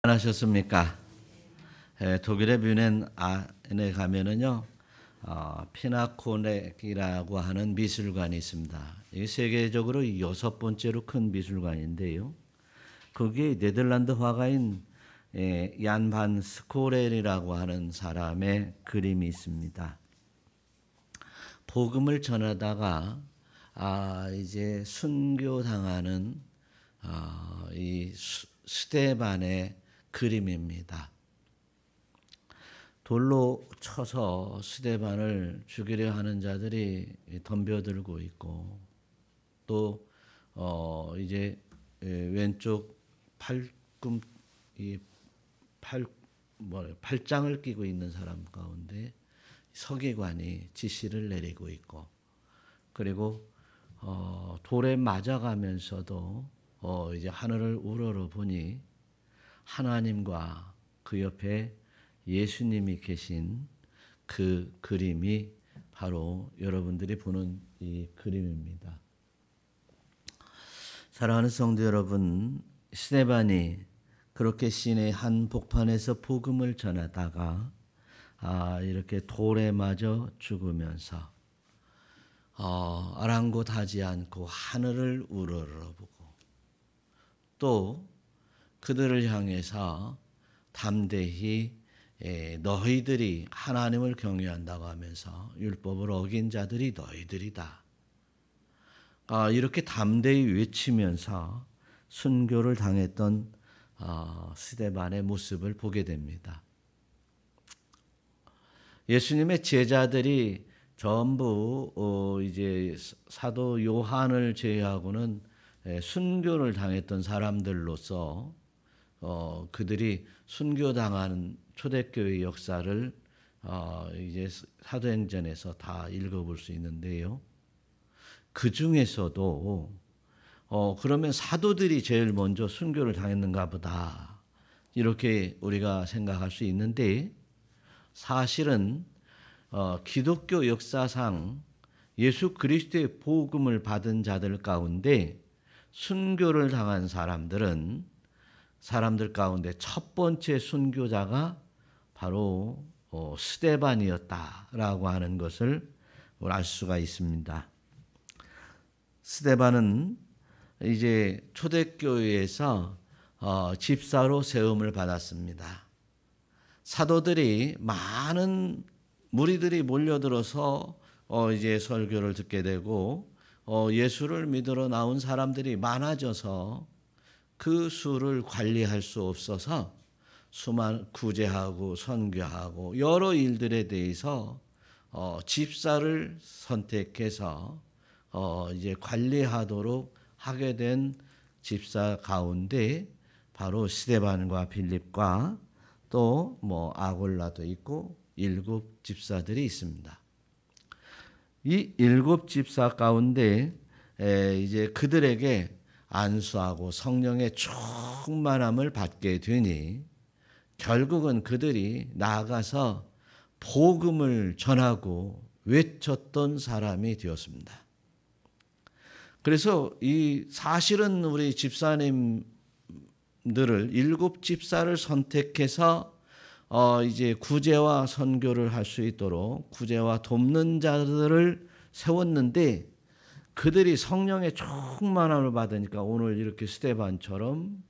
하셨습니까? 독일의 뮌헨에 가면은요, 피나코넥이라고 하는 미술관이 있습니다. 이게 세계적으로 6번째로 큰 미술관인데요. 거기에 네덜란드 화가인 얀 반 스코렐이라고 하는 사람의 그림이 있습니다. 복음을 전하다가 이제 순교당하는 이 스데반의 그림입니다. 돌로 쳐서 스데반을 죽이려 하는 자들이 덤벼들고 있고, 또 이제 왼쪽 팔짱을 끼고 있는 사람 가운데 서기관이 지시를 내리고 있고, 그리고 돌에 맞아가면서도 이제 하늘을 우러러 보니 하나님과 그 옆에 예수님이 계신 그 그림이 바로 여러분들이 보는 이 그림입니다. 사랑하는 성도 여러분, 스데반이 그렇게 시내 한 복판에서 복음을 전하다가 이렇게 돌에 맞아 죽으면서 아랑곳하지 않고 하늘을 우러러보고, 또 그들을 향해서 담대히 너희들이 하나님을 경외한다고 하면서 율법을 어긴 자들이 너희들이다, 이렇게 담대히 외치면서 순교를 당했던 스데반의 모습을 보게 됩니다. 예수님의 제자들이 전부 이제 사도 요한을 제외하고는 순교를 당했던 사람들로서 그들이 순교당한 초대교회 역사를 이제 사도행전에서 다 읽어볼 수 있는데요. 그 중에서도 그러면 사도들이 제일 먼저 순교를 당했는가 보다, 이렇게 우리가 생각할 수 있는데, 사실은 기독교 역사상 예수 그리스도의 복음을 받은 자들 가운데 순교를 당한 사람들 가운데 첫 번째 순교자가 바로 스데반이었다라고 하는 것을 알 수가 있습니다. 스데반은 이제 초대교회에서 집사로 세움을 받았습니다. 사도들이 많은 무리들이 몰려들어서 이제 설교를 듣게 되고, 예수를 믿으러 나온 사람들이 많아져서 그 수를 관리할 수 없어서 수많은 구제하고 선교하고 여러 일들에 대해서 집사를 선택해서 이제 관리하도록 하게 된 집사 가운데 바로 스데반과 빌립과 또 아골라도 있고 7 집사들이 있습니다. 이 7 집사 가운데 이제 그들에게 안수하고 성령의 충만함을 받게 되니 결국은 그들이 나아가서 복음을 전하고 외쳤던 사람이 되었습니다. 그래서 이 사실은 우리 집사님들을 7 집사를 선택해서 이제 구제와 선교를 할 수 있도록 구제와 돕는 자들을 세웠는데, 그들이 성령의 충만함을 받으니까 오늘 이렇게 스데반처럼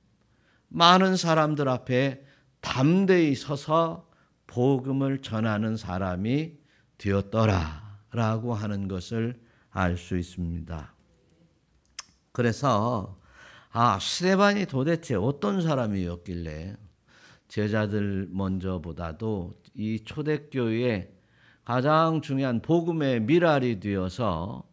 많은 사람들 앞에 담대히 서서 복음을 전하는 사람이 되었더라라고 하는 것을 알 수 있습니다. 그래서 스데반이 도대체 어떤 사람이었길래 제자들 먼저보다도 이 초대교회의 가장 중요한 복음의 미랄이 되어서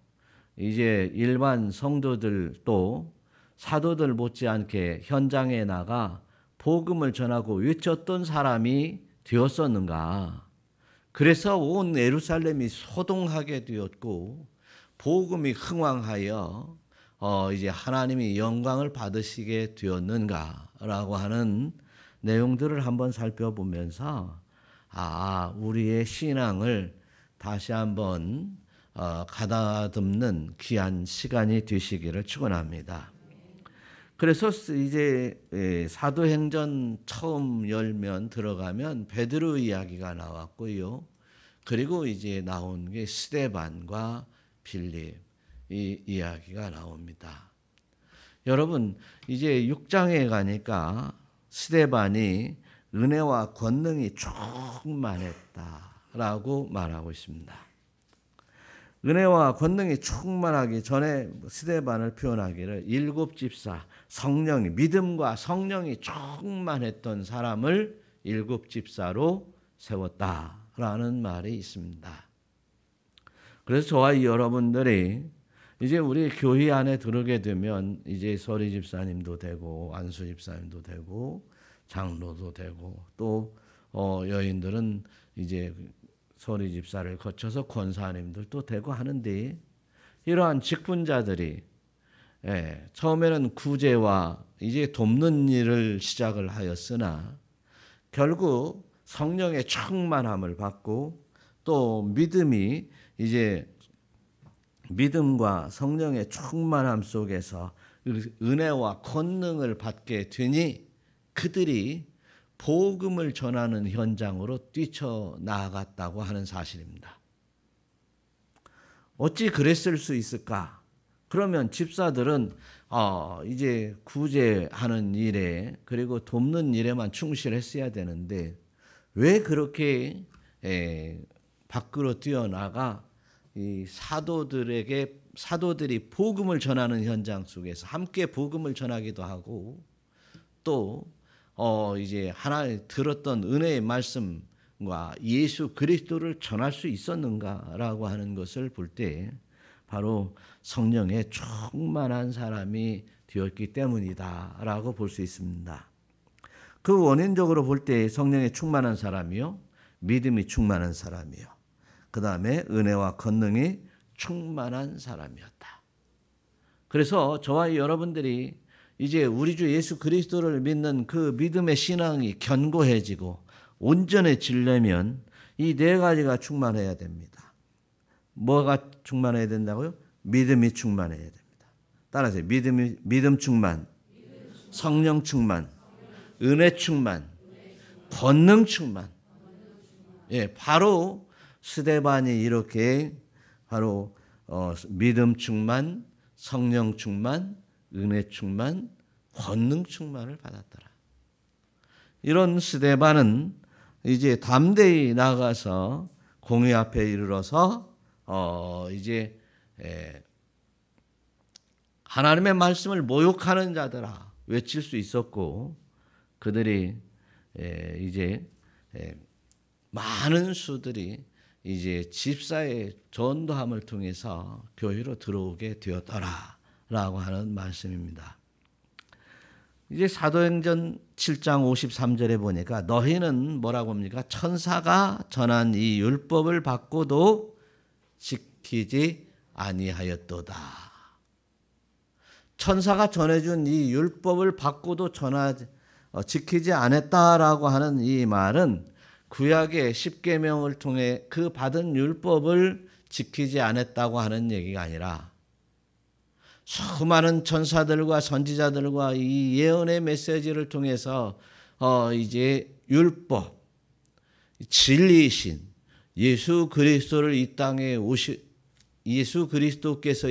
이제 일반 성도들도 사도들 못지않게 현장에 나가 복음을 전하고 외쳤던 사람이 되었었는가? 그래서 온 예루살렘이 소동하게 되었고 복음이 흥왕하여 이제 하나님이 영광을 받으시게 되었는가라고 하는 내용들을 한번 살펴보면서 우리의 신앙을 다시 한번 가다듬는 귀한 시간이 되시기를 축원합니다. 그래서 이제 사도행전 처음 열면 들어가면 베드로 이야기가 나왔고요. 그리고 이제 나온 게 스데반과 빌립 이 이야기가 나옵니다. 여러분 이제 6장에 가니까 스데반이 은혜와 권능이 충만했다라고 말하고 있습니다. 은혜와 권능이 충만하기 전에 스데반을 표현하기를 일곱 집사, 성령이 믿음과 성령이 충만했던 사람을 일곱 집사로 세웠다라는 말이 있습니다. 그래서 저와 여러분들이 이제 우리 교회 안에 들어오게 되면 이제 서리 집사님도 되고 안수 집사님도 되고 장로도 되고 또 여인들은 이제 서리 집사를 거쳐서 권사님들도 되고 하는데 이러한 직분자들이 처음에는 구제와 이제 돕는 일을 시작을 하였으나 결국 성령의 충만함을 받고 또 믿음이 이제 믿음과 성령의 충만함 속에서 은혜와 권능을 받게 되니 그들이 복음을 전하는 현장으로 뛰쳐나갔다고 하는 사실입니다. 어찌 그랬을 수 있을까? 그러면 집사들은 이제 구제하는 일에 그리고 돕는 일에만 충실했어야 되는데 왜 그렇게 밖으로 뛰어나가 이 사도들이 복음을 전하는 현장 속에서 함께 복음을 전하기도 하고 또 이제 하나님 들었던 은혜의 말씀과 예수 그리스도를 전할 수 있었는가라고 하는 것을 볼 때 바로 성령의 충만한 사람이 되었기 때문이다라고 볼 수 있습니다. 그 원인적으로 볼 때 성령의 충만한 사람이요, 믿음이 충만한 사람이요, 그 다음에 은혜와 권능이 충만한 사람이었다. 그래서 저와 여러분들이 이제 우리 주 예수 그리스도를 믿는 그 믿음의 신앙이 견고해지고 온전해지려면 이 네 가지가 충만해야 됩니다. 뭐가 충만해야 된다고요? 믿음이 충만해야 됩니다. 따라서 믿음 충만, 성령 충만, 은혜 충만, 권능 충만. 바로 스데반이 이렇게 바로 믿음 충만, 성령 충만, 은혜 충만, 권능 충만을 받았더라. 이런 스데반은 이제 담대히 나가서 공회 앞에 이르러서 이제 하나님의 말씀을 모욕하는 자들아 외칠 수 있었고 그들이 이제 많은 수들이 이제 집사의 전도함을 통해서 교회로 들어오게 되었더라라고 하는 말씀입니다. 이제 사도행전 7장 53절에 보니까 너희는 뭐라고 합니까? 천사가 전한 이 율법을 받고도 지키지 아니하였도다. 천사가 전해준 이 율법을 받고도 지키지 않았다라고 하는 이 말은 구약의 십계명을 통해 그 받은 율법을 지키지 않았다고 하는 얘기가 아니라 수많은 천사들과 선지자들과 이 예언의 메시지를 통해서 이제 율법, 진리이신 예수 그리스도께서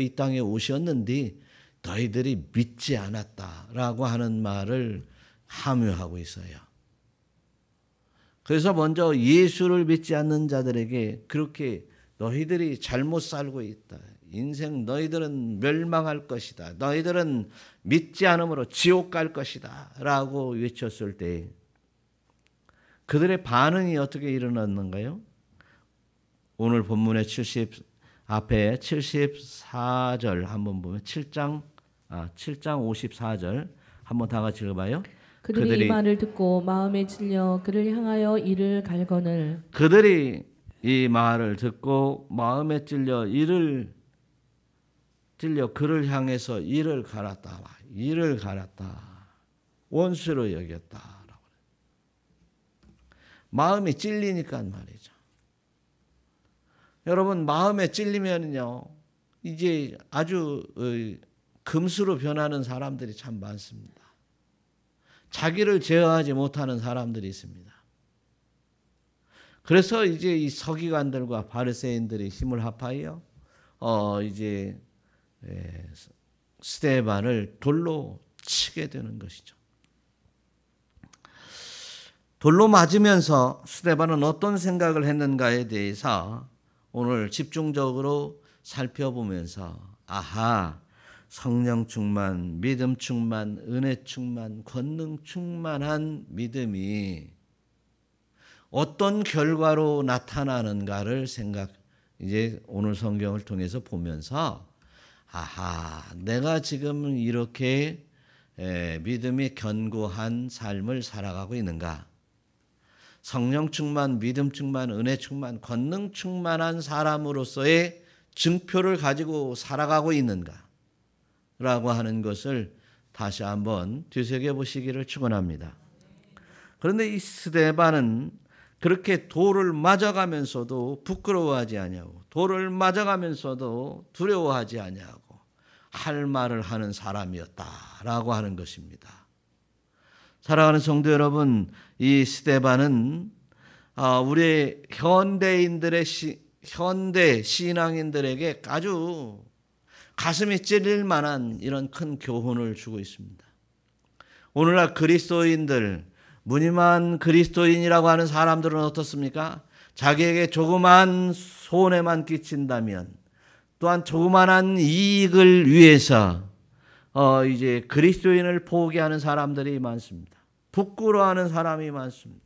이 땅에 오셨는데 너희들이 믿지 않았다라고 하는 말을 함유하고 있어요. 그래서 먼저 예수를 믿지 않는 자들에게 그렇게 너희들이 잘못 살고 있다. 인생 너희들은 멸망할 것이다. 너희들은 믿지 않음으로 지옥 갈 것이다. 라고 외쳤을 때 그들의 반응이 어떻게 일어났는가요? 오늘 본문의 앞에 74절 한번 보면 7장 54절 한번 다 같이 읽어봐요. 그들이 이 말을 듣고 마음에 찔려 그를 향하여 이를 갈거늘. 그들이 이 말을 듣고 마음에 찔려 그를 향해서 이를 갈았다. 원수로 여겼다. 마음이 찔리니까 말이죠. 여러분 마음에 찔리면요 이제 아주 금수로 변하는 사람들이 참 많습니다. 자기를 제어하지 못하는 사람들이 있습니다. 그래서 이제 이 서기관들과 바리새인들이 힘을 합하여 이제 스데반을 돌로 치게 되는 것이죠. 돌로 맞으면서 스데반은 어떤 생각을 했는가에 대해서 오늘 집중적으로 살펴보면서 아하, 성령 충만, 믿음 충만, 은혜 충만, 권능 충만한 믿음이 어떤 결과로 나타나는가를 이제 오늘 성경을 통해서 보면서 아하, 내가 지금 이렇게 믿음이 견고한 삶을 살아가고 있는가? 성령 충만, 믿음 충만, 은혜 충만, 권능 충만한 사람으로서의 증표를 가지고 살아가고 있는가? 라고 하는 것을 다시 한번 되새겨보시기를 축원합니다. 그런데 이 스데반은 그렇게 돌을 맞아가면서도 부끄러워하지 아니하고 돌을 맞아가면서도 두려워하지 아니하고 할 말을 하는 사람이었다라고 하는 것입니다. 사랑하는 성도 여러분, 이 스데반은 우리 현대 신앙인들에게 아주 가슴이 찔릴 만한 이런 큰 교훈을 주고 있습니다. 오늘날 그리스도인들, 무늬만 그리스도인이라고 하는 사람들은 어떻습니까? 자기에게 조그만 손해만 끼친다면 또한 조그만한 이익을 위해서 이제 그리스도인을 포기하는 사람들이 많습니다. 부끄러워하는 사람이 많습니다.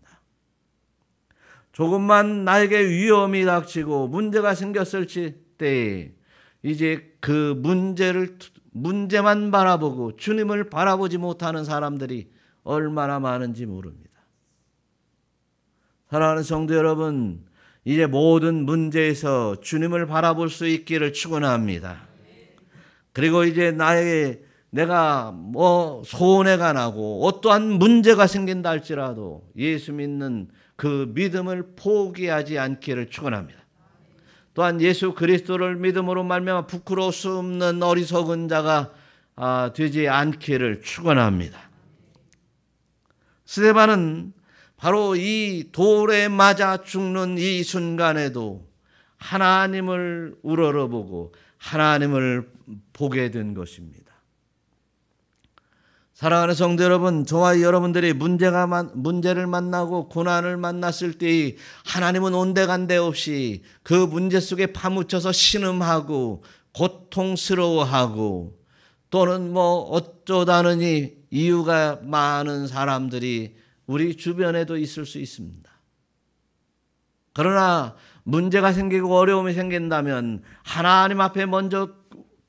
조금만 나에게 위험이 닥치고 문제가 생겼을 때 이제 그 문제만 바라보고 주님을 바라보지 못하는 사람들이 얼마나 많은지 모릅니다. 사랑하는 성도 여러분, 이제 모든 문제에서 주님을 바라볼 수 있기를 축원합니다. 그리고 이제 내가 손해가 나고 어떠한 문제가 생긴다 할지라도 예수 믿는 그 믿음을 포기하지 않기를 축원합니다. 또한 예수 그리스도를 믿음으로 말미암아 부끄러울 수 없는 어리석은 자가 되지 않기를 축원합니다. 스데반은 바로 이 돌에 맞아 죽는 이 순간에도 하나님을 우러러보고 하나님을 보게 된 것입니다. 사랑하는 성도 여러분, 저와 여러분들이 문제를 만나고 고난을 만났을 때 하나님은 온데간데 없이 그 문제 속에 파묻혀서 신음하고 고통스러워하고 또는 어쩌다느니 이유가 많은 사람들이 우리 주변에도 있을 수 있습니다. 그러나 문제가 생기고 어려움이 생긴다면 하나님 앞에 먼저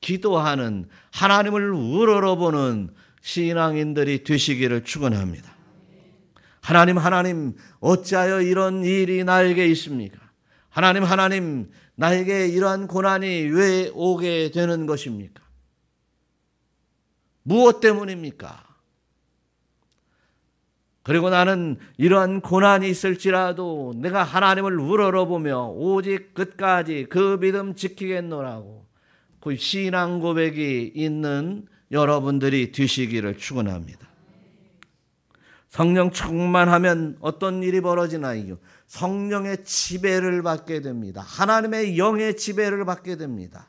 기도하는, 하나님을 우러러보는 신앙인들이 되시기를 축원합니다. 하나님, 어찌하여 이런 일이 나에게 있습니까? 하나님, 나에게 이러한 고난이 왜 오게 되는 것입니까? 무엇 때문입니까? 그리고 나는 이러한 고난이 있을지라도 내가 하나님을 우러러보며 오직 끝까지 그 믿음 지키겠노라고 그 신앙 고백이 있는 여러분들이 되시기를 축원합니다. 성령 충만하면 어떤 일이 벌어지나요? 성령의 지배를 받게 됩니다. 하나님의 영의 지배를 받게 됩니다.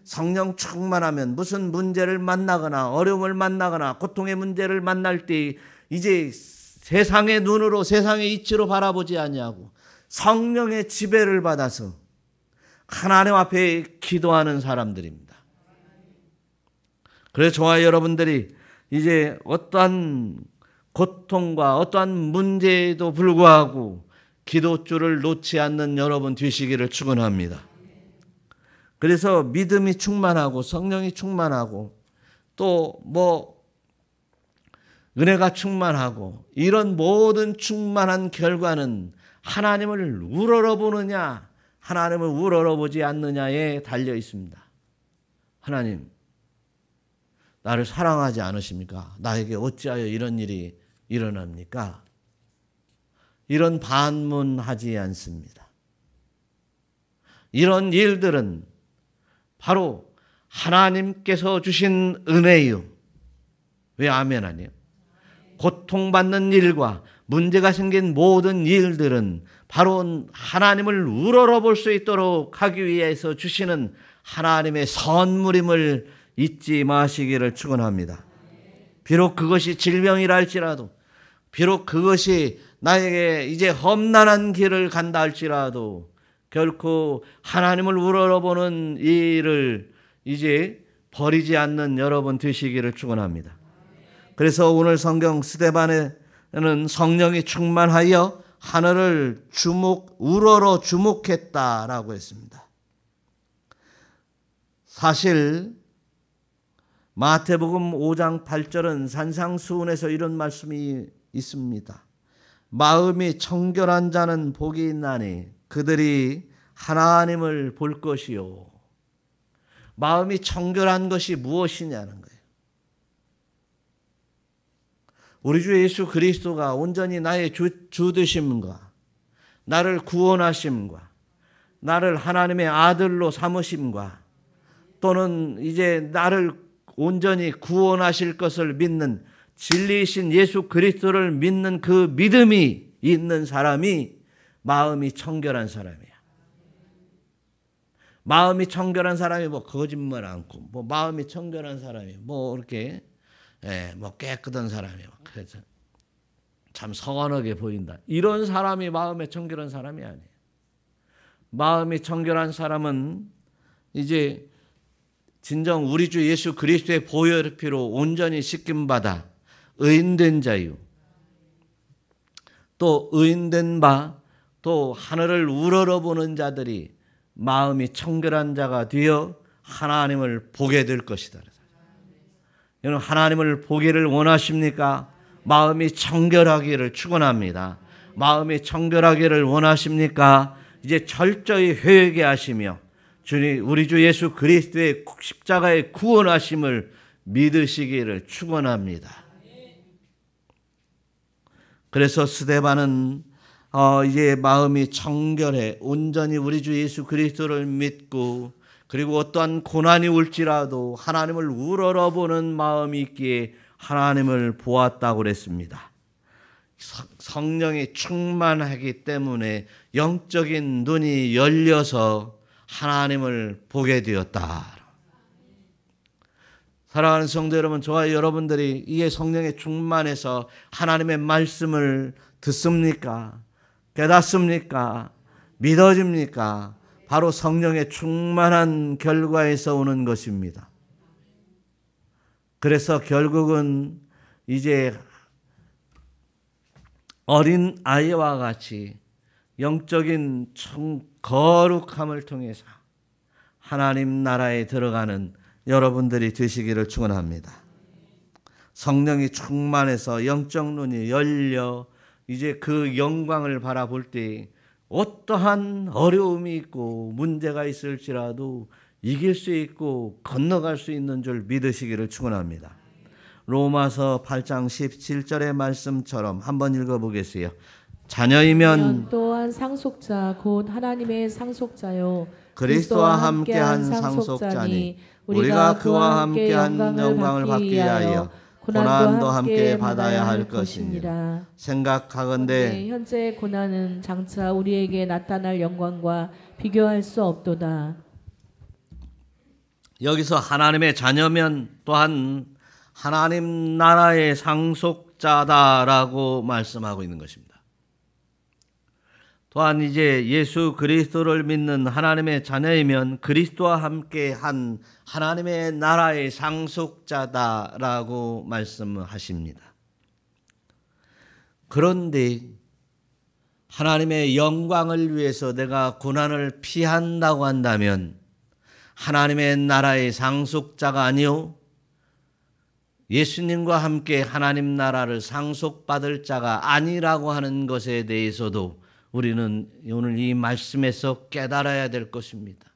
성령 충만하면 무슨 문제를 만나거나 어려움을 만나거나 고통의 문제를 만날 때 이제 세상의 눈으로 세상의 이치로 바라보지 아니하고 성령의 지배를 받아서 하나님 앞에 기도하는 사람들입니다. 그래서 저와 여러분들이 이제 어떠한 고통과 어떠한 문제에도 불구하고 기도줄을 놓지 않는 여러분 되시기를 축원합니다. 그래서 믿음이 충만하고 성령이 충만하고 또 은혜가 충만하고 이런 모든 충만한 결과는 하나님을 우러러보느냐 하나님을 우러러보지 않느냐에 달려 있습니다. 하나님, 나를 사랑하지 않으십니까? 나에게 어찌하여 이런 일이 일어납니까? 이런 반문하지 않습니다. 이런 일들은 바로 하나님께서 주신 은혜요. 왜 아멘 아니에요? 고통받는 일과 문제가 생긴 모든 일들은 바로 하나님을 우러러볼 수 있도록 하기 위해서 주시는 하나님의 선물임을 잊지 마시기를 축원합니다. 비록 그것이 질병이라 할지라도, 비록 그것이 나에게 이제 험난한 길을 간다 할지라도 결코 하나님을 우러러보는 일을 이제 버리지 않는 여러분 되시기를 축원합니다. 그래서 오늘 성경 스데반에는 성령이 충만하여 하늘을 우러러 주목했다라고 했습니다. 사실 마태복음 5장 8절은 산상수훈에서 이런 말씀이 있습니다. 마음이 청결한 자는 복이 있나니 그들이 하나님을 볼 것이요. 마음이 청결한 것이 무엇이냐는 거예요. 우리 주 예수 그리스도가 온전히 나의 주 되심과 나를 구원하심과 나를 하나님의 아들로 삼으심과 또는 이제 나를 온전히 구원하실 것을 믿는 진리이신 예수 그리스도를 믿는 그 믿음이 있는 사람이 마음이 청결한 사람이야. 마음이 청결한 사람이 뭐 거짓말 않고 뭐 마음이 청결한 사람이 뭐 이렇게 뭐 깨끗한 사람이 그래서 참 성안하게 보인다. 이런 사람이 마음에 청결한 사람이 아니에요. 마음이 청결한 사람은 이제 진정 우리 주 예수 그리스도의 보혈의 피로 온전히 씻김받아 의인된 자유, 또 의인된 바, 또 하늘을 우러러보는 자들이 마음이 청결한 자가 되어 하나님을 보게 될 것이다. 여러분 하나님을 보기를 원하십니까? 마음이 청결하기를 축원합니다. 마음이 청결하기를 원하십니까? 이제 철저히 회개하시며 주님 우리 주 예수 그리스도의 십자가의 구원하심을 믿으시기를 축원합니다. 그래서 스데반은 이제 마음이 청결해 온전히 우리 주 예수 그리스도를 믿고 그리고 어떠한 고난이 올지라도 하나님을 우러러보는 마음이 있기에 하나님을 보았다고 그랬습니다. 성령이 충만하기 때문에 영적인 눈이 열려서 하나님을 보게 되었다. 사랑하는 성도 여러분, 저와 여러분들이 이에 성령에 충만해서 하나님의 말씀을 듣습니까? 깨닫습니까? 믿어집니까? 바로 성령의 충만한 결과에서 오는 것입니다. 그래서 결국은 이제 어린 아이와 같이 영적인 거룩함을 통해서 하나님 나라에 들어가는 여러분들이 되시기를 축원합니다. 성령이 충만해서 영적 눈이 열려 이제 그 영광을 바라볼 때 어떠한 어려움이 있고 문제가 있을지라도 이길 수 있고 건너갈 수 있는 줄 믿으시기를 축원합니다. 로마서 8장 17절의 말씀처럼 한번 읽어보겠어요. 자녀이면 또한 상속자 곧 하나님의 상속자요 그리스도와 함께한 상속자니 우리가 그와 함께한 영광을 받기 위하여 고난도 함께 받아야 할 것이니라. 생각하건대 현재 고난은 장차 우리에게 나타날 영광과 비교할 수 없도다. 여기서 하나님의 자녀면 또한 하나님 나라의 상속자다라고 말씀하고 있는 것입니다. 또한 이제 예수 그리스도를 믿는 하나님의 자녀이면 그리스도와 함께 한 하나님의 나라의 상속자다라고 말씀하십니다. 그런데 하나님의 영광을 위해서 내가 고난을 피한다고 한다면 하나님의 나라의 상속자가 아니요 예수님과 함께 하나님 나라를 상속받을 자가 아니라고 하는 것에 대해서도 우리는 오늘 이 말씀에서 깨달아야 될 것입니다.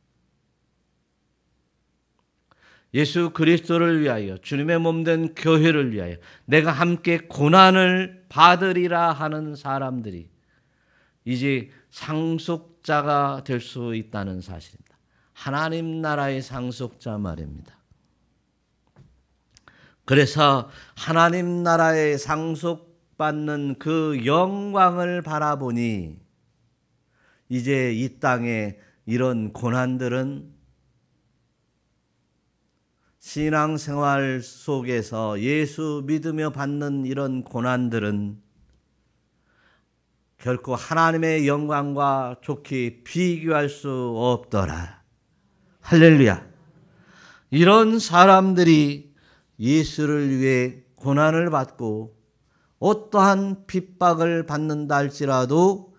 예수 그리스도를 위하여 주님의 몸된 교회를 위하여 내가 함께 고난을 받으리라 하는 사람들이 이제 상속자가 될 수 있다는 사실입니다. 하나님 나라의 상속자 말입니다. 그래서 하나님 나라의 상속받는 그 영광을 바라보니 이제 이 땅에 이런 고난들은 신앙생활 속에서 예수 믿으며 받는 이런 고난들은 결코 하나님의 영광과 좋게 비교할 수 없더라. 할렐루야. 이런 사람들이 예수를 위해 고난을 받고 어떠한 핍박을 받는다 할지라도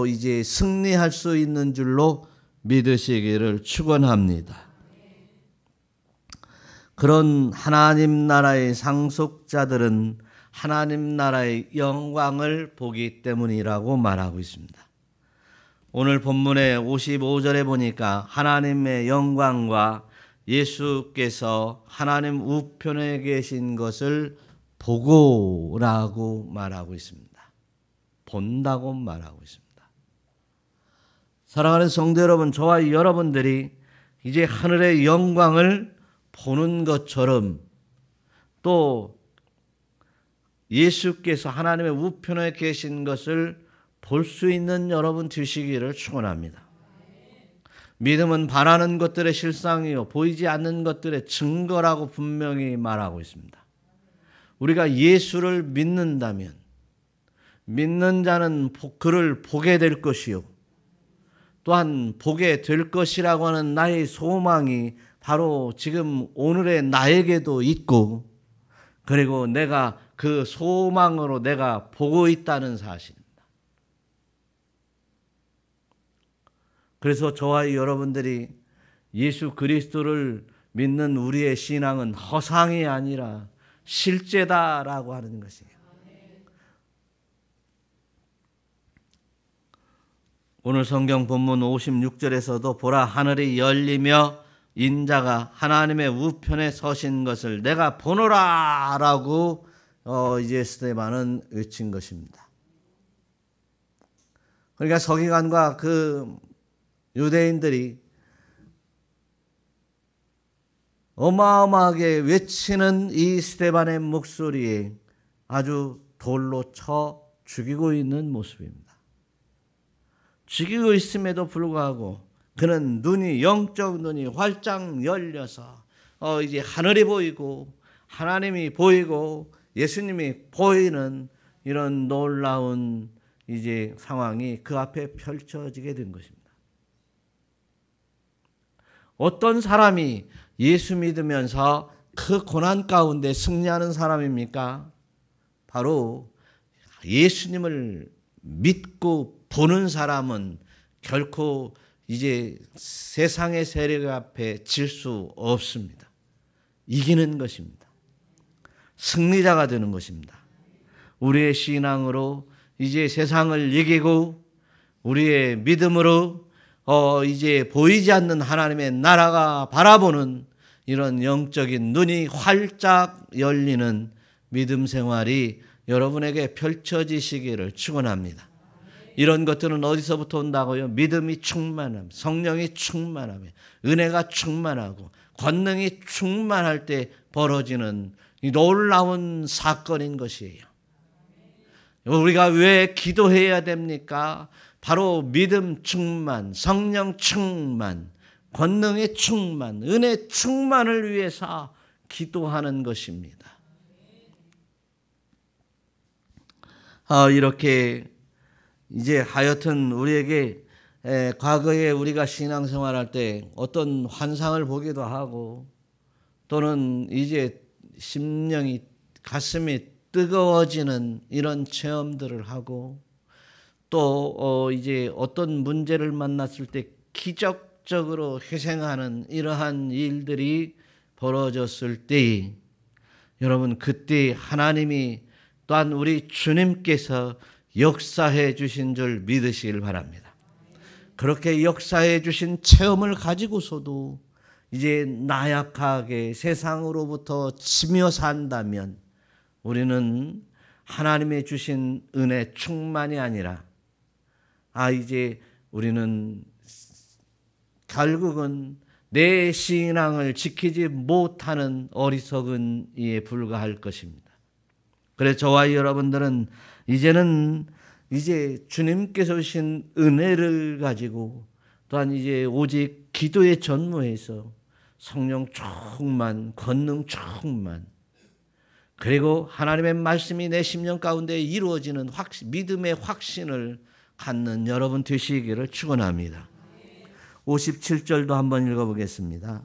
이제 승리할 수 있는 줄로 믿으시기를 축원합니다. 그런 하나님 나라의 상속자들은 하나님 나라의 영광을 보기 때문이라고 말하고 있습니다. 오늘 본문의 55절에 보니까 하나님의 영광과 예수께서 하나님 우편에 계신 것을 보고라고 말하고 있습니다. 본다고 말하고 있습니다. 사랑하는 성도 여러분, 저와 여러분들이 이제 하늘의 영광을 보는 것처럼 또 예수께서 하나님의 우편에 계신 것을 볼 수 있는 여러분 되시기를 축원합니다. 믿음은 바라는 것들의 실상이요 보이지 않는 것들의 증거라고 분명히 말하고 있습니다. 우리가 예수를 믿는다면 믿는 자는 그를 보게 될 것이요 또한 보게 될 것이라고 하는 나의 소망이 바로 지금 오늘의 나에게도 있고 그리고 내가 그 소망으로 내가 보고 있다는 사실입니다. 그래서 저와 여러분들이 예수 그리스도를 믿는 우리의 신앙은 허상이 아니라 실제다라고 하는 것이에요. 오늘 성경 본문 56절에서도 보라 하늘이 열리며 인자가 하나님의 우편에 서신 것을 내가 보노라 라고 이제 스데반은 외친 것입니다. 그러니까 서기관과 그 유대인들이 어마어마하게 외치는 이 스데반의 목소리에 아주 돌로 쳐 죽이고 있는 모습입니다. 죽이고 있음에도 불구하고 그는 영적 눈이 활짝 열려서 이제 하늘이 보이고 하나님이 보이고 예수님이 보이는 이런 놀라운 이제 상황이 그 앞에 펼쳐지게 된 것입니다. 어떤 사람이 예수 믿으면서 그 고난 가운데 승리하는 사람입니까? 바로 예수님을 믿고 보는 사람은 결코 이제 세상의 세력 앞에 질 수 없습니다. 이기는 것입니다. 승리자가 되는 것입니다. 우리의 신앙으로 이제 세상을 이기고 우리의 믿음으로 이제 보이지 않는 하나님의 나라가 바라보는 이런 영적인 눈이 활짝 열리는 믿음 생활이 여러분에게 펼쳐지시기를 축원합니다. 이런 것들은 어디서부터 온다고요? 믿음이 충만함, 성령이 충만함, 은혜가 충만하고 권능이 충만할 때 벌어지는 이 놀라운 사건인 것이에요. 우리가 왜 기도해야 됩니까? 바로 믿음 충만, 성령 충만, 권능의 충만, 은혜 충만을 위해서 기도하는 것입니다. 이렇게 이제 하여튼 우리에게 과거에 우리가 신앙생활할 때 어떤 환상을 보기도 하고 또는 이제 심령이 가슴이 뜨거워지는 이런 체험들을 하고 또 이제 어떤 문제를 만났을 때 기적적으로 회생하는 이러한 일들이 벌어졌을 때 여러분 그때 하나님이 또한 우리 주님께서 역사해 주신 줄 믿으시길 바랍니다. 그렇게 역사해 주신 체험을 가지고서도 이제 나약하게 세상으로부터 치며 산다면 우리는 하나님의 주신 은혜 충만이 아니라 이제 우리는 결국은 내 신앙을 지키지 못하는 어리석은 이에 불과할 것입니다. 그래서 저와 여러분들은 이제 주님께서 주신 은혜를 가지고 또한 이제 오직 기도에 전무해서 성령 충만, 권능 충만, 그리고 하나님의 말씀이 내 심령 가운데 이루어지는 믿음의 확신을 갖는 여러분 되시기를 축원합니다. 57절도 한번 읽어보겠습니다.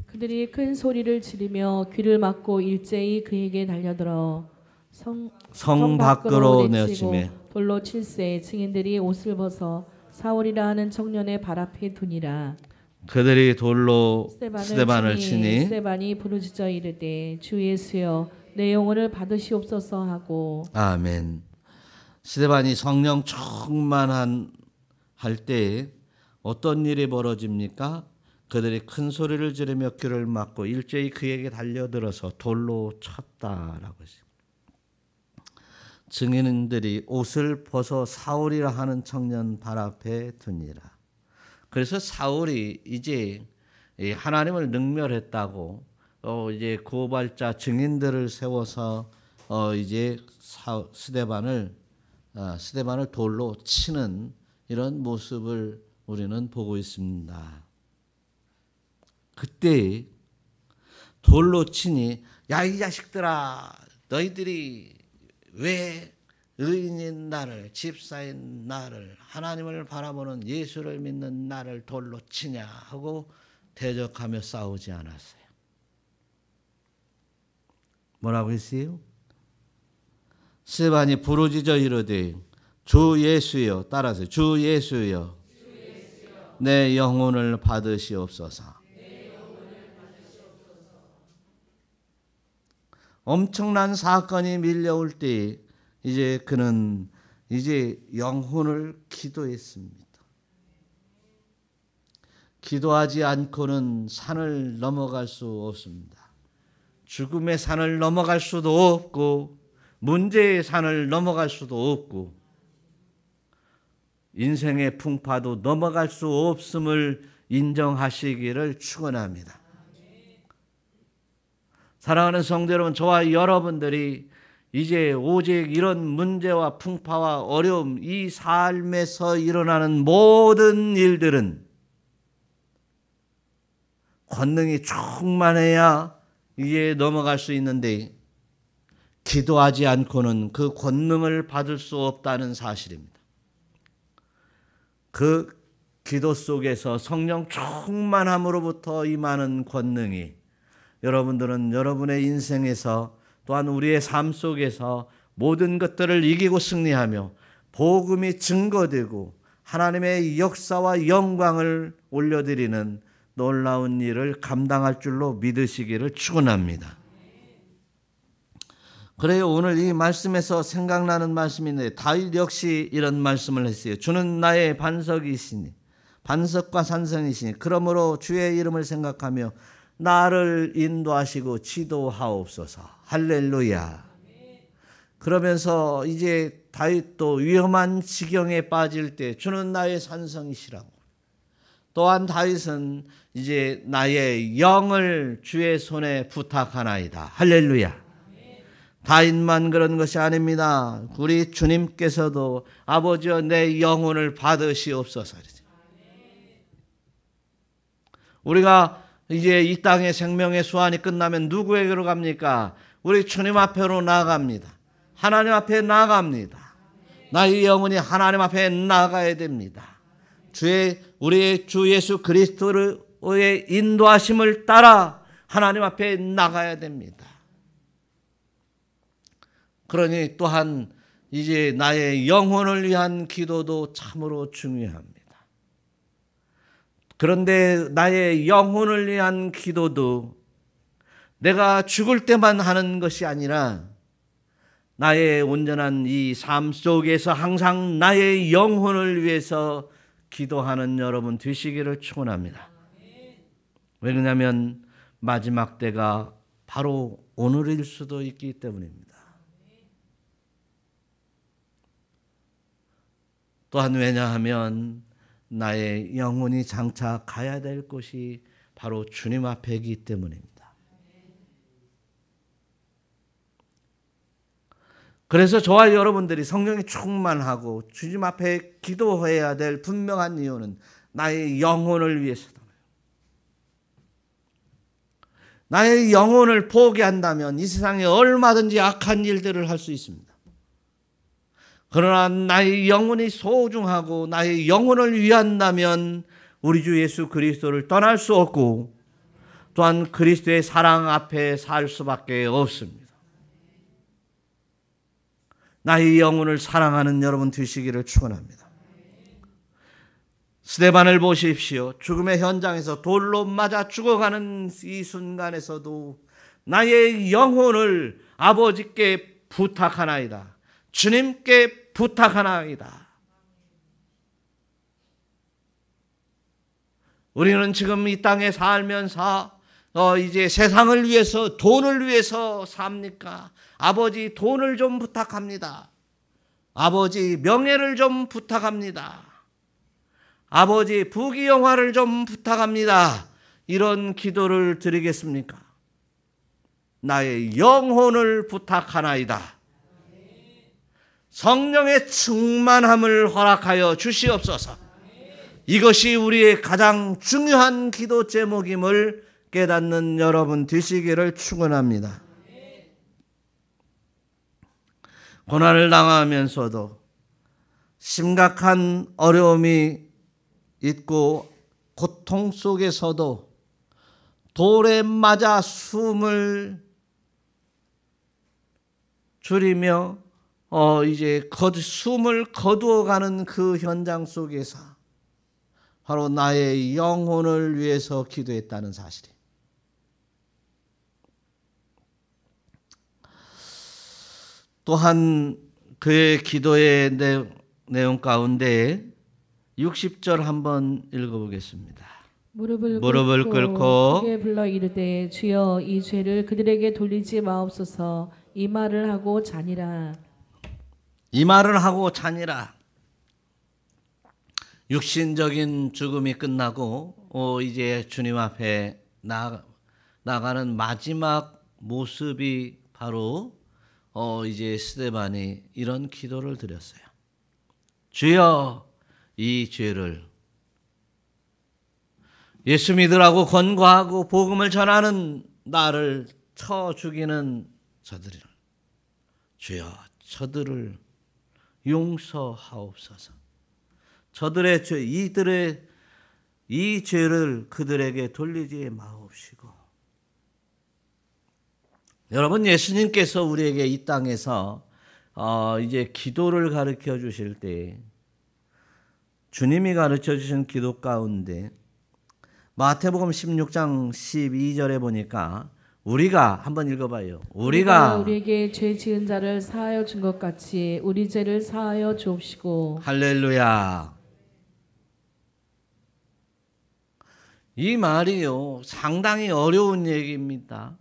그들이 큰 소리를 지르며 귀를 막고 일제히 그에게 달려들어 성 밖으로 내치고 돌로 칠세 증인들이 옷을 벗어 사울이라 하는 청년의 발 앞에 두니라. 그들이 돌로 스데반을 치니 스데반이 부르짖어 이르되 주 예수여 내 영혼을 받으시옵소서 하고. 아멘. 스데반이 성령 충만한 할 때 어떤 일이 벌어집니까? 그들이 큰 소리를 지르며 귀를 막고 일제히 그에게 달려들어서 돌로 쳤다라고 했습니다. 증인들이 옷을 벗어 사울이라 하는 청년 발 앞에 두니라. 그래서 사울이 이제 하나님을 능멸했다고 이제 고발자 증인들을 세워서 이제 스데반을 돌로 치는 이런 모습을 우리는 보고 있습니다. 그때 돌로 치니 야 이 자식들아 너희들이 왜 의인인 나를, 집사인 나를, 하나님을 바라보는 예수를 믿는 나를 돌로 치냐 하고 대적하며 싸우지 않았어요. 뭐라고 했어요? 스데반이 부르짖어 이르되 주 예수여, 따라서 주 예수여 내 영혼을 받으시옵소서. 엄청난 사건이 밀려올 때 이제 그는 이제 영혼을 기도했습니다. 기도하지 않고는 산을 넘어갈 수 없습니다. 죽음의 산을 넘어갈 수도 없고 문제의 산을 넘어갈 수도 없고 인생의 풍파도 넘어갈 수 없음을 인정하시기를 축원합니다. 사랑하는 성도 여러분, 저와 여러분들이 이제 오직 이런 문제와 풍파와 어려움, 이 삶에서 일어나는 모든 일들은 권능이 충만해야 이게 넘어갈 수 있는데 기도하지 않고는 그 권능을 받을 수 없다는 사실입니다. 그 기도 속에서 성령 충만함으로부터 임하는 권능이 여러분들은 여러분의 인생에서 또한 우리의 삶 속에서 모든 것들을 이기고 승리하며 복음이 증거되고 하나님의 역사와 영광을 올려드리는 놀라운 일을 감당할 줄로 믿으시기를 축원합니다. 그래요. 오늘 이 말씀에서 생각나는 말씀인데 다윗 역시 이런 말씀을 했어요. 주는 나의 반석이시니 반석과 산성이시니 그러므로 주의 이름을 생각하며 나를 인도하시고 지도하옵소서. 할렐루야. 그러면서 이제 다윗도 위험한 지경에 빠질 때 주는 나의 산성이시라고. 또한 다윗은 이제 나의 영을 주의 손에 부탁하나이다. 할렐루야. 다윗만 그런 것이 아닙니다. 우리 주님께서도 아버지여 내 영혼을 받으시옵소서. 우리가 이제 이 땅의 생명의 수완이 끝나면 누구에게로 갑니까? 우리 주님 앞으로 나아갑니다. 하나님 앞에 나아갑니다. 나의 영혼이 하나님 앞에 나아가야 됩니다. 우리의 주 예수 그리스도의 인도하심을 따라 하나님 앞에 나가야 됩니다. 그러니 또한 이제 나의 영혼을 위한 기도도 참으로 중요합니다. 그런데 나의 영혼을 위한 기도도 내가 죽을 때만 하는 것이 아니라 나의 온전한 이 삶 속에서 항상 나의 영혼을 위해서 기도하는 여러분 되시기를 축원합니다. 왜냐하면 마지막 때가 바로 오늘일 수도 있기 때문입니다. 또한 왜냐하면 나의 영혼이 장차 가야 될 곳이 바로 주님 앞이기 때문입니다. 그래서 저와 여러분들이 성령에 충만하고 주님 앞에 기도해야 될 분명한 이유는 나의 영혼을 위해서다. 나의 영혼을 포기한다면 이 세상에 얼마든지 악한 일들을 할 수 있습니다. 그러나 나의 영혼이 소중하고 나의 영혼을 위한다면 우리 주 예수 그리스도를 떠날 수 없고 또한 그리스도의 사랑 앞에 살 수밖에 없습니다. 나의 영혼을 사랑하는 여러분 되시기를 축원합니다. 스데반을 보십시오. 죽음의 현장에서 돌로 맞아 죽어가는 이 순간에서도 나의 영혼을 아버지께 부탁하나이다. 주님께 부탁하나이다. 우리는 지금 이 땅에 살면서 이제 세상을 위해서 돈을 위해서 삽니까? 아버지 돈을 좀 부탁합니다. 아버지 명예를 좀 부탁합니다. 아버지 부귀영화를 좀 부탁합니다. 이런 기도를 드리겠습니까? 나의 영혼을 부탁하나이다. 성령의 충만함을 허락하여 주시옵소서. 이것이 우리의 가장 중요한 기도 제목임을 깨닫는 여러분 되시기를 축원합니다. 고난을 당하면서도 심각한 어려움이 있고 고통 속에서도 돌에 맞아 숨을 줄이며 이제 숨을 거두어가는 그 현장 속에서 바로 나의 영혼을 위해서 기도했다는 사실이. 또한 그의 기도의 내용 가운데 60절 한번 읽어보겠습니다. 무릎을 꿇고 크게 불러 이르되 주여 이 죄를 그들에게 돌리지 마옵소서. 이 말을 하고 자니라. 이 말을 하고 자니라. 육신적인 죽음이 끝나고 이제 주님 앞에 나가는 마지막 모습이 바로 이제 스데반이 이런 기도를 드렸어요. 주여 이 죄를 예수 믿으라고 권고하고 복음을 전하는 나를 쳐 죽이는 저들을 주여 저들을 용서하옵소서. 저들의 죄 이 죄를 그들에게 돌리지 마옵시고. 여러분 예수님께서 우리에게 이 땅에서 이제 기도를 가르쳐 주실 때 주님이 가르쳐 주신 기도 가운데 마태복음 16장 12절에 보니까 우리가 한번 읽어봐요. 우리가 우리에게 죄 지은 자를 사하여 준 것 같이 우리 죄를 사하여 주옵시고. 할렐루야. 이 말이요 상당히 어려운 얘기입니다.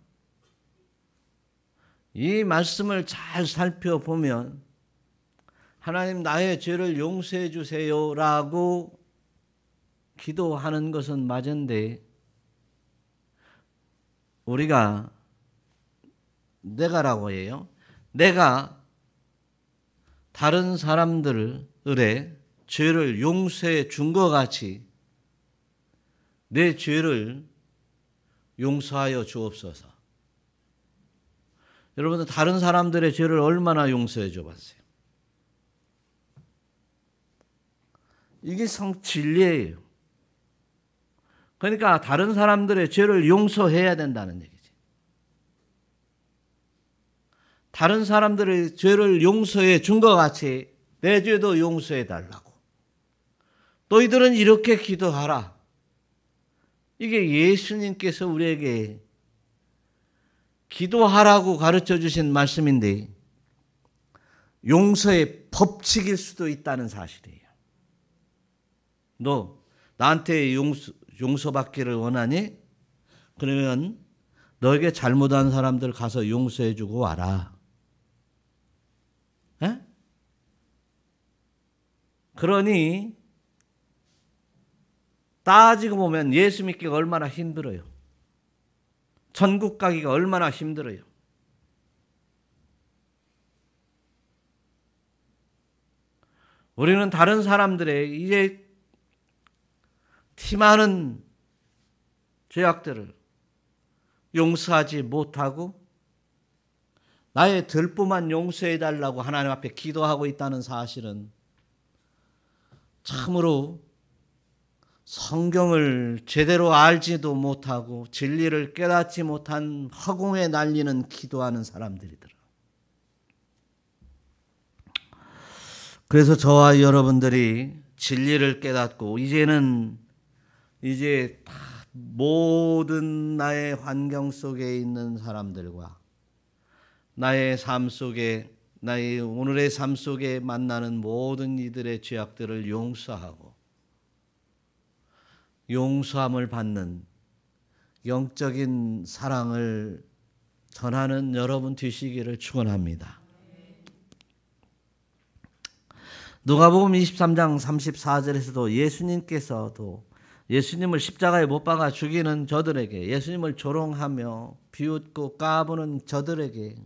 이 말씀을 잘 살펴보면 하나님 나의 죄를 용서해 주세요라고 기도하는 것은 맞은데 우리가 내가라고 해요. 내가 다른 사람들의 죄를 용서해 준 것 같이 내 죄를 용서하여 주옵소서. 여러분들 다른 사람들의 죄를 얼마나 용서해 줘 봤어요? 이게 진리예요. 그러니까 다른 사람들의 죄를 용서해야 된다는 얘기지. 다른 사람들의 죄를 용서해 준 것 같이 내 죄도 용서해 달라고. 너희들은 이렇게 기도하라. 이게 예수님께서 우리에게 기도하라고 가르쳐 주신 말씀인데 용서의 법칙일 수도 있다는 사실이에요. 너 나한테 용서받기를 원하니? 그러면 너에게 잘못한 사람들 가서 용서해 주고 와라. 에? 그러니 따지고 보면 예수 믿기가 얼마나 힘들어요. 천국 가기가 얼마나 힘들어요. 우리는 다른 사람들의 이제 티많은 죄악들을 용서하지 못하고 나의 들뿐만 용서해달라고 하나님 앞에 기도하고 있다는 사실은 참으로 성경을 제대로 알지도 못하고 진리를 깨닫지 못한 허공에 날리는 기도하는 사람들이더라. 그래서 저와 여러분들이 진리를 깨닫고 이제 다 모든 나의 환경 속에 있는 사람들과 나의 삶 속에 나의 오늘의 삶 속에 만나는 모든 이들의 죄악들을 용서하고 용서함을 받는 영적인 사랑을 전하는 여러분 되시기를 축원합니다. 누가복음 23장 34절에서도 예수님께서도 예수님을 십자가에 못 박아 죽이는 저들에게, 예수님을 조롱하며 비웃고 까부는 저들에게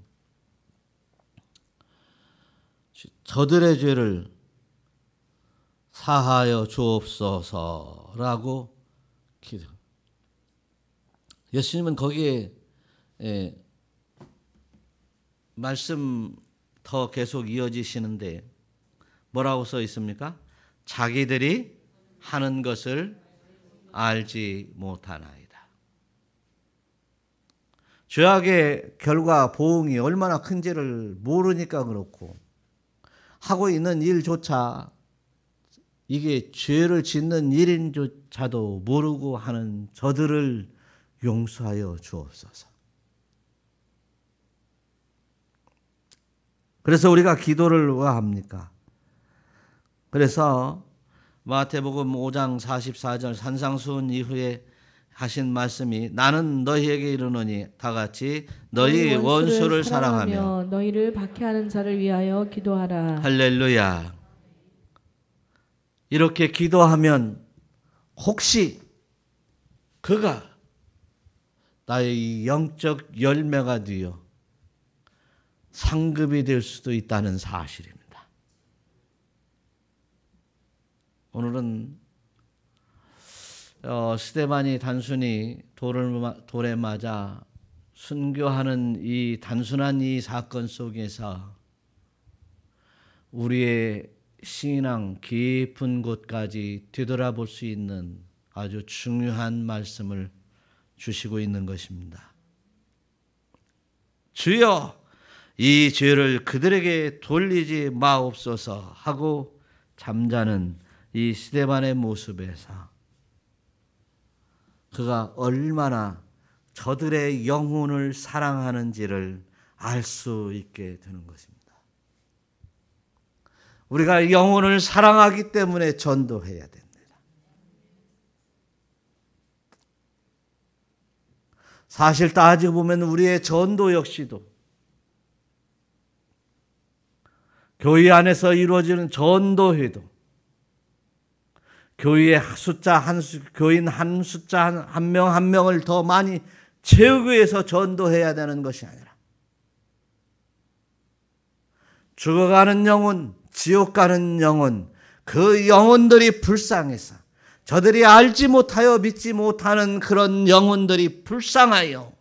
저들의 죄를 사하여 주옵소서라고 기도. 예수님은 거기에 말씀 더 계속 이어지시는데 뭐라고 써 있습니까? 자기들이 하는 것을 알지 못하나이다. 죄악의 결과 보응이 얼마나 큰지를 모르니까 그렇고 하고 있는 일조차 이게 죄를 짓는 일인조차도 모르고 하는 저들을 용서하여 주옵소서. 그래서 우리가 기도를 왜 합니까? 그래서 마태복음 5장 44절 산상수훈 이후에 하신 말씀이 나는 너희에게 이르노니 다 같이 너희 원수를 사랑하며 너희를 박해하는 자를 위하여 기도하라. 할렐루야. 이렇게 기도하면 혹시 그가 나의 영적 열매가 되어 상급이 될 수도 있다는 사실입니다. 오늘은 스데반이 단순히 돌에 맞아 순교하는 이 단순한 이 사건 속에서 우리의 신앙 깊은 곳까지 되돌아볼 수 있는 아주 중요한 말씀을 주시고 있는 것입니다. 주여 이 죄를 그들에게 돌리지 마옵소서 하고 잠자는 이 스데반의 모습에서 그가 얼마나 저들의 영혼을 사랑하는지를 알 수 있게 되는 것입니다. 우리가 영혼을 사랑하기 때문에 전도해야 됩니다. 사실 따지고 보면 우리의 전도 역시도 교회 안에서 이루어지는 전도회도 교회의 교인 한 숫자 한 명 한 명을 더 많이 채우기 위해서 전도해야 되는 것이 아니라 죽어가는 영혼, 지옥 가는 영혼, 그 영혼들이 불쌍해서 저들이 알지 못하여 믿지 못하는 그런 영혼들이 불쌍하여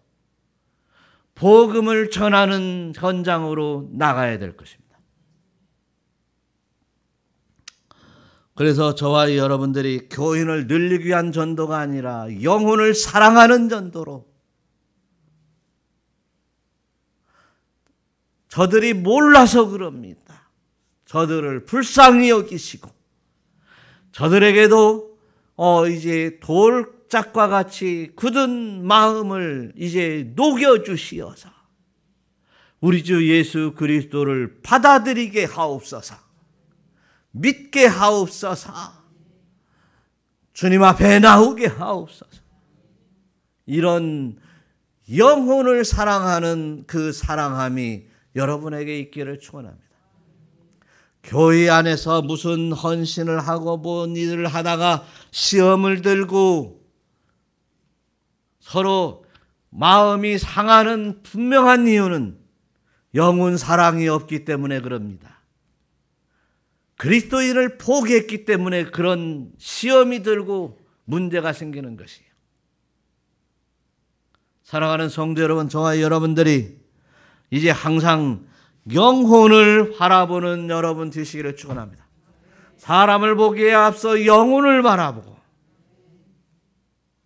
복음을 전하는 현장으로 나가야 될 것입니다. 그래서 저와 여러분들이 교인을 늘리기 위한 전도가 아니라 영혼을 사랑하는 전도로 저들이 몰라서 그럽니다. 저들을 불쌍히 여기시고 저들에게도 이제 돌짝과 같이 굳은 마음을 이제 녹여주시어서 우리 주 예수 그리스도를 받아들이게 하옵소서. 믿게 하옵소서. 주님 앞에 나오게 하옵소서. 이런 영혼을 사랑하는 그 사랑함이 여러분에게 있기를 축원합니다. 교회 안에서 무슨 헌신을 하고 뭔 일을 하다가 시험을 들고 서로 마음이 상하는 분명한 이유는 영혼 사랑이 없기 때문에 그럽니다. 그리스도인을 포기했기 때문에 그런 시험이 들고 문제가 생기는 것이에요. 사랑하는 성도 여러분, 저와 여러분들이 이제 항상 영혼을 바라보는 여러분 되시기를 축원합니다. 사람을 보기에 앞서 영혼을 바라보고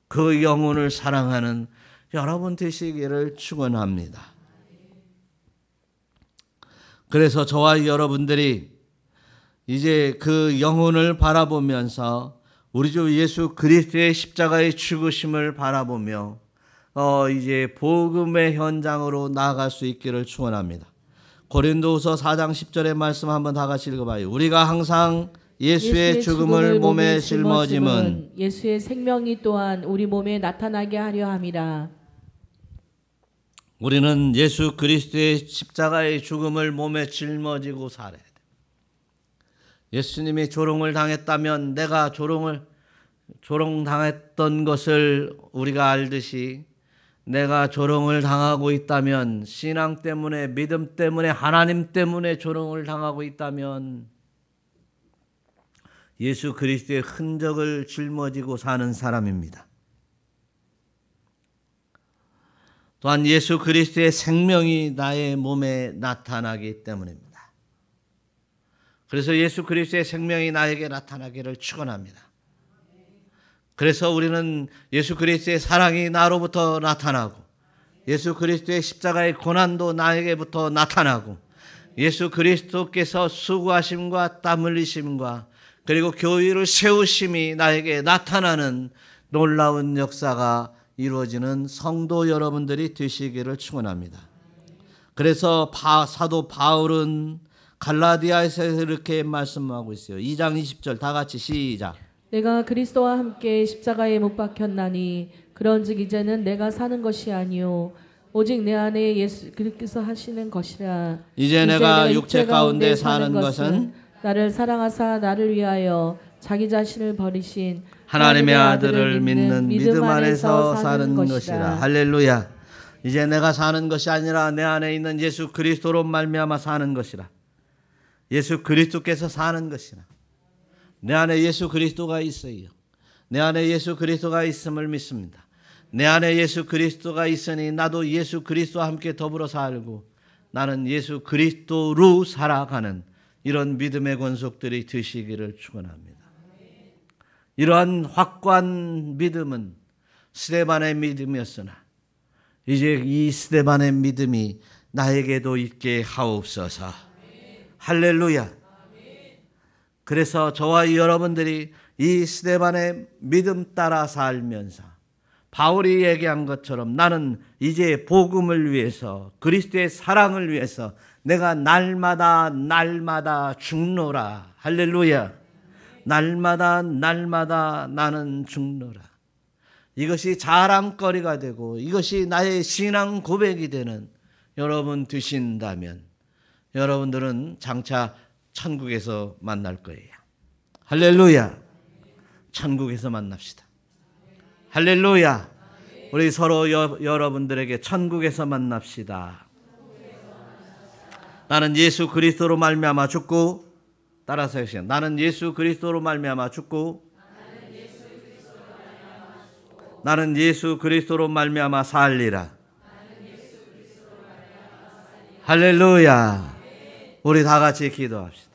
그 영혼을 사랑하는 여러분 되시기를 축원합니다. 그래서 저와 여러분들이 이제 그 영혼을 바라보면서 우리 주 예수 그리스도의 십자가의 죽으심을 바라보며 이제 복음의 현장으로 나아갈 수 있기를 축원합니다. 고린도후서 4장 10절의 말씀 한번 다 같이 읽어봐요. 우리가 항상 예수의 죽음을 몸에 짊어짐은 예수의 생명이 또한 우리 몸에 나타나게 하려 함이라. 우리는 예수 그리스도의 십자가의 죽음을 몸에 짊어지고 살아야 돼. 예수님이 조롱을 당했다면 내가 조롱당했던 것을 우리가 알듯이 내가 조롱을 당하고 있다면, 신앙 때문에, 믿음 때문에, 하나님 때문에 조롱을 당하고 있다면 예수 그리스도의 흔적을 짊어지고 사는 사람입니다. 또한 예수 그리스도의 생명이 나의 몸에 나타나기 때문입니다. 그래서 예수 그리스도의 생명이 나에게 나타나기를 축원합니다. 그래서 우리는 예수 그리스도의 사랑이 나로부터 나타나고, 예수 그리스도의 십자가의 고난도 나에게부터 나타나고, 예수 그리스도께서 수고하심과 땀 흘리심과 그리고 교회를 세우심이 나에게 나타나는 놀라운 역사가 이루어지는 성도 여러분들이 되시기를 축원합니다. 그래서 사도 바울은 갈라디아에서 이렇게 말씀하고 있어요. 2장 20절 다 같이 시작. 내가 그리스도와 함께 십자가에 못 박혔나니 그런즉 이제는 내가 사는 것이 아니요 오직 내 안에 예수 그리스도께서 하시는 것이라. 이제 내가 육체 가운데 사는 것은 나를 사랑하사 나를 위하여 자기 자신을 버리신 하나님의 아들을 믿는 믿음 안에서 사는 것이라. 할렐루야. 이제 내가 사는 것이 아니라 내 안에 있는 예수 그리스도로 말미암아 사는 것이라. 예수 그리스도께서 사는 것이라. 내 안에 예수 그리스도가 있어요. 내 안에 예수 그리스도가 있음을 믿습니다. 내 안에 예수 그리스도가 있으니 나도 예수 그리스도와 함께 더불어 살고 나는 예수 그리스도로 살아가는 이런 믿음의 권속들이 되시기를 축원합니다. 이러한 확고한 믿음은 스데반의 믿음이었으나 이제 이 스데반의 믿음이 나에게도 있게 하옵소서. 할렐루야. 그래서 저와 여러분들이 이 스데반의 믿음 따라 살면서 바울이 얘기한 것처럼 나는 이제 복음을 위해서, 그리스도의 사랑을 위해서 내가 날마다 죽노라. 할렐루야. 날마다 나는 죽노라. 이것이 자랑거리가 되고 이것이 나의 신앙 고백이 되는 여러분 되신다면 여러분들은 장차 천국에서 만날 거예요. 할렐루야. 천국에서 만납시다. 할렐루야. 우리 서로 여러분들에게 천국에서 만납시다. 나는 예수 그리스도로 말미암아 죽고, 따라서 하세요. 나는 예수 그리스도로 말미암아 죽고, 나는 예수 그리스도로 말미암아 살리라. 할렐루야. 우리 다 같이 기도합시다.